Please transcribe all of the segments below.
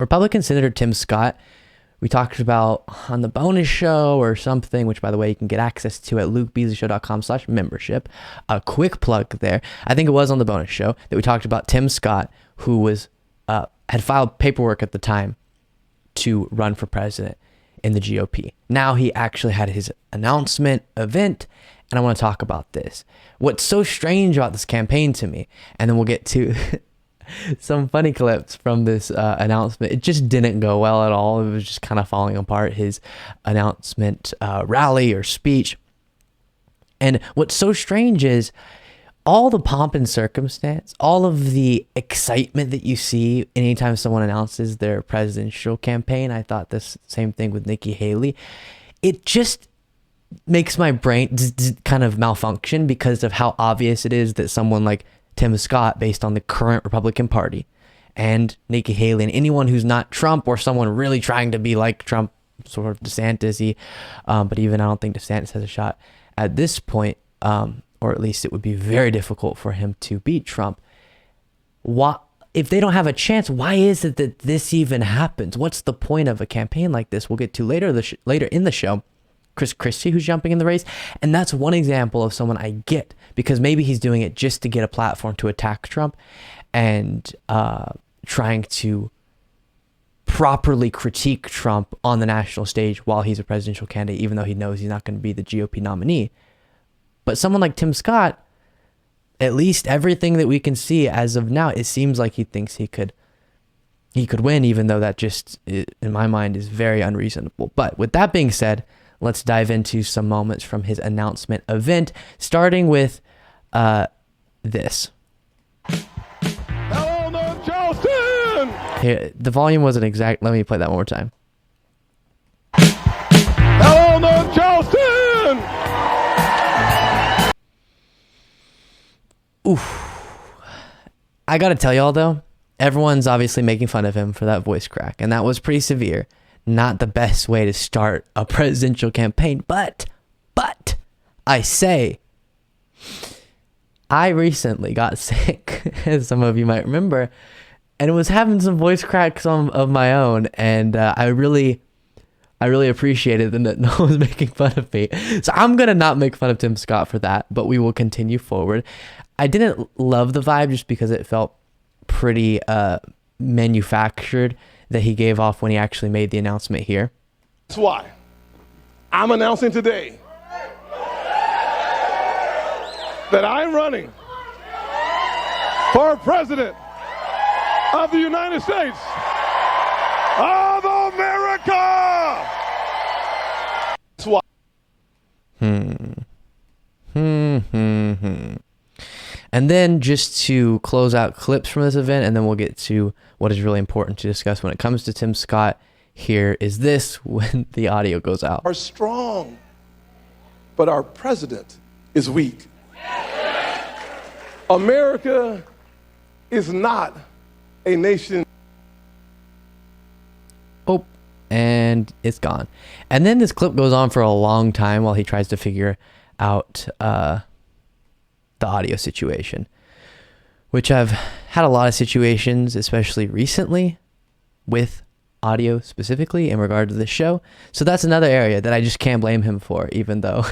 Republican Senator Tim Scott, we talked about on the bonus show or something, which by the way, you can get access to at lukebeasleyshow.com/membership. A quick plug there. I think it was on the bonus show that we talked about Tim Scott, who was had filed paperwork at the time to run for president in the GOP. Now he actually had his announcement event, and I want to talk about this. What's so strange about this campaign to me, and then we'll get to some funny clips from this announcement. It just didn't go well at all. It was just kind of falling apart, his announcement rally or speech. And what's so strange is all the pomp and circumstance, all of the excitement that you see anytime someone announces their presidential campaign. I thought this same thing with Nikki Haley. It just makes my brain kind of malfunction because of how obvious it is that someone like Tim Scott, based on the current Republican Party, and Nikki Haley, and anyone who's not Trump or someone really trying to be like Trump, sort of DeSantis-y, but even I don't think DeSantis has a shot at this point, or at least it would be very difficult for him to beat Trump. If they don't have a chance, why is it that this even happens? What's the point of a campaign like this? We'll get to later in the show. Chris Christie, who's jumping in the race. And that's one example of someone I get, because maybe he's doing it just to get a platform to attack Trump and trying to properly critique Trump on the national stage while he's a presidential candidate, even though he knows he's not going to be the GOP nominee. But someone like Tim Scott, at least everything that we can see as of now, it seems like he thinks he could win, even though that just, in my mind, is very unreasonable. But with that being said, let's dive into some moments from his announcement event, starting with this. Hello, North Charleston! Here, the volume wasn't exact. Let me play that one more time. Hello, North Charleston! Oof. I gotta tell y'all though, everyone's obviously making fun of him for that voice crack, and that was pretty severe. Not the best way to start a presidential campaign, but I say, I recently got sick, as some of you might remember, and was having some voice cracks of my own, and I really appreciated that no one was making fun of me. So I'm gonna not make fun of Tim Scott for that, but we will continue forward. I didn't love the vibe just because it felt pretty manufactured that he gave off when he actually made the announcement here. That's why I'm announcing today that I'm running for president of the United States of America. That's why. And then just to close out clips from this event, and then we'll get to what is really important to discuss when it comes to Tim Scott. Here is this when the audio goes out. Are strong, but our president is weak. America is not a nation. Oh, and it's gone. And then this clip goes on for a long time while he tries to figure out the audio situation, which I've had a lot of situations, especially recently, with audio specifically in regard to this show. So that's another area that I just can't blame him for, even though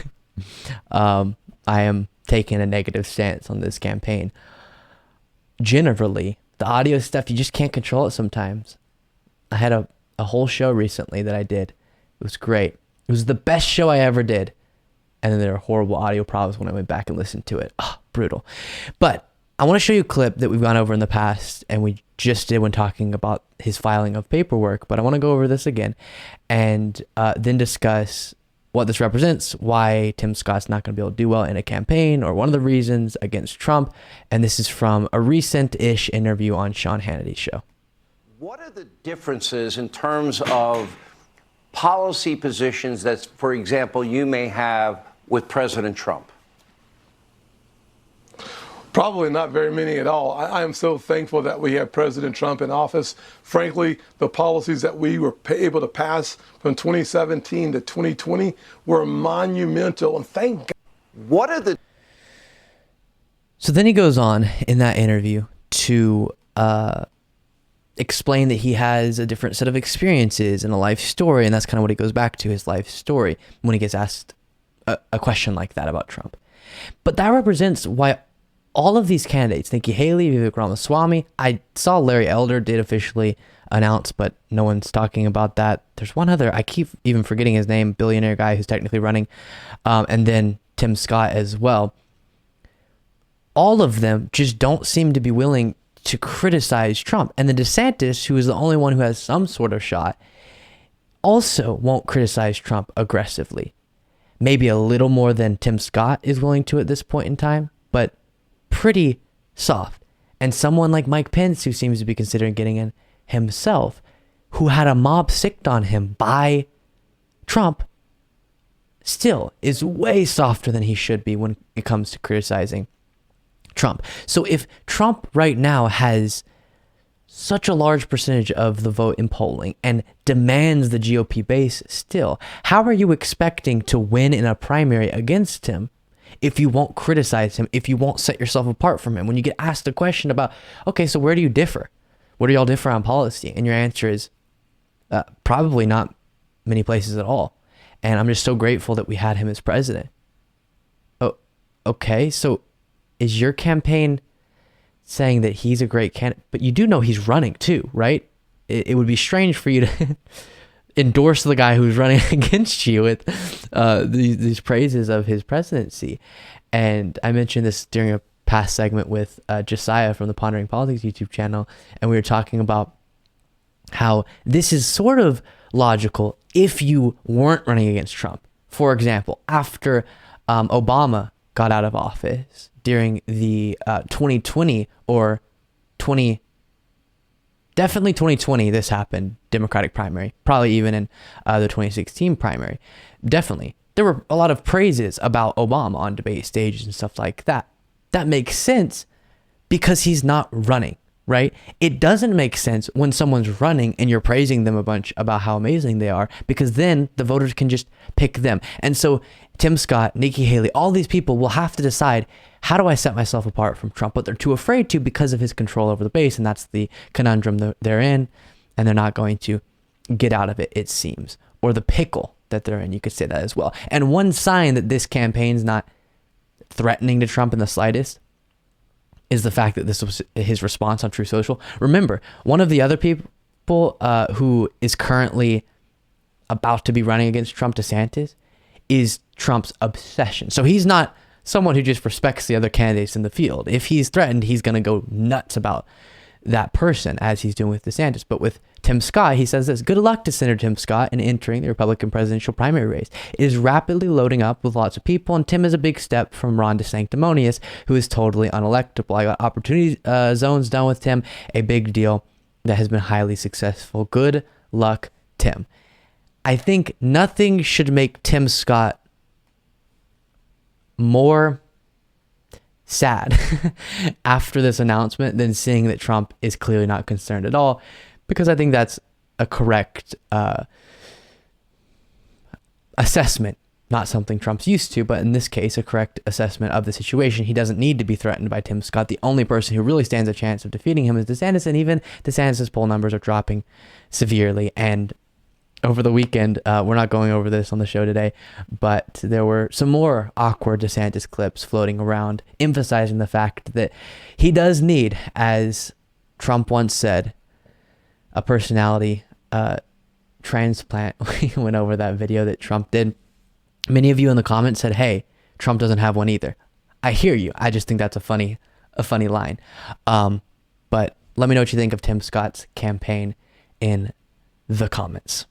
I am taking a negative stance on this campaign. Generally, the audio stuff, you just can't control it sometimes. I had a whole show recently that I did. It was great. It was the best show I ever did. And then there were horrible audio problems when I went back and listened to it. Brutal. But I want to show you a clip that we've gone over in the past, and we just did when talking about his filing of paperwork. But I want to go over this again and then discuss what this represents, why Tim Scott's not going to be able to do well in a campaign, or one of the reasons against Trump. And this is from a recent-ish interview on Sean Hannity's show. What are the differences in terms of policy positions that, for example, you may have with President Trump? Probably not very many at all. I am so thankful that we have President Trump in office. Frankly, the policies that we were able to pass from 2017 to 2020 were monumental, and thank God. What are the... So then he goes on in that interview to explain that he has a different set of experiences and a life story, and that's kind of what he goes back to, his life story, when he gets asked a question like that about Trump. But that represents why all of these candidates, Nikki Haley, Vivek Ramaswamy, I saw Larry Elder did officially announce, but no one's talking about that. There's one other, I keep even forgetting his name, billionaire guy who's technically running, and then Tim Scott as well. All of them just don't seem to be willing to criticize Trump. And the DeSantis, who is the only one who has some sort of shot, also won't criticize Trump aggressively. Maybe a little more than Tim Scott is willing to at this point in time, but pretty soft. And someone like Mike Pence, who seems to be considering getting in himself, who had a mob sicked on him by Trump, still is way softer than he should be when it comes to criticizing Trump. So if Trump right now has such a large percentage of the vote in polling and demands the GOP base still, how are you expecting to win in a primary against him if you won't criticize him, if you won't set yourself apart from him? When you get asked a question about, okay, so where do you differ? Where do y'all differ on policy? And your answer is probably not many places at all. And I'm just so grateful that we had him as president. Oh, okay, so is your campaign saying that he's a great candidate? But you do know he's running too, right? It would be strange for you to endorse the guy who's running against you with these praises of his presidency. And I mentioned this during a past segment with Josiah from the Pondering Politics YouTube channel, and we were talking about how this is sort of logical if you weren't running against Trump. For example, after Obama got out of office during the 2020 or 20, definitely 2020, this happened, Democratic primary, probably even in the 2016 primary. Definitely. There were a lot of praises about Obama on debate stages and stuff like that. That makes sense because he's not running, right? It doesn't make sense when someone's running and you're praising them a bunch about how amazing they are, because then the voters can just pick them. And so Tim Scott, Nikki Haley, all these people will have to decide, how do I set myself apart from Trump? But they're too afraid to because of his control over the base, and that's the conundrum that they're in, and they're not going to get out of it, it seems. Or the pickle that they're in, you could say that as well. And one sign that this campaign's not threatening to Trump in the slightest is the fact that this was his response on Truth Social. Remember, one of the other people who is currently about to be running against Trump, DeSantis, is Trump's obsession. So he's not someone who just respects the other candidates in the field. If he's threatened, he's going to go nuts about that person, as he's doing with DeSantis. But with Tim Scott, he says this: good luck to Senator Tim Scott in entering the Republican presidential primary race. It is rapidly loading up with lots of people, and Tim is a big step from Ron DeSanctimonious, who is totally unelectable. I got opportunity zones done with Tim, a big deal that has been highly successful. Good luck, Tim. I think nothing should make Tim Scott more sad after this announcement than seeing that Trump is clearly not concerned at all, because I think that's a correct assessment, not something Trump's used to, but in this case, a correct assessment of the situation. He doesn't need to be threatened by Tim Scott. The only person who really stands a chance of defeating him is DeSantis, and even DeSantis' poll numbers are dropping severely. And over the weekend, we're not going over this on the show today, but there were some more awkward DeSantis clips floating around, emphasizing the fact that he does need, as Trump once said, a personality transplant. We went over that video that Trump did. Many of you in the comments said, hey, Trump doesn't have one either. I hear you. I just think that's a funny line. But let me know what you think of Tim Scott's campaign in the comments.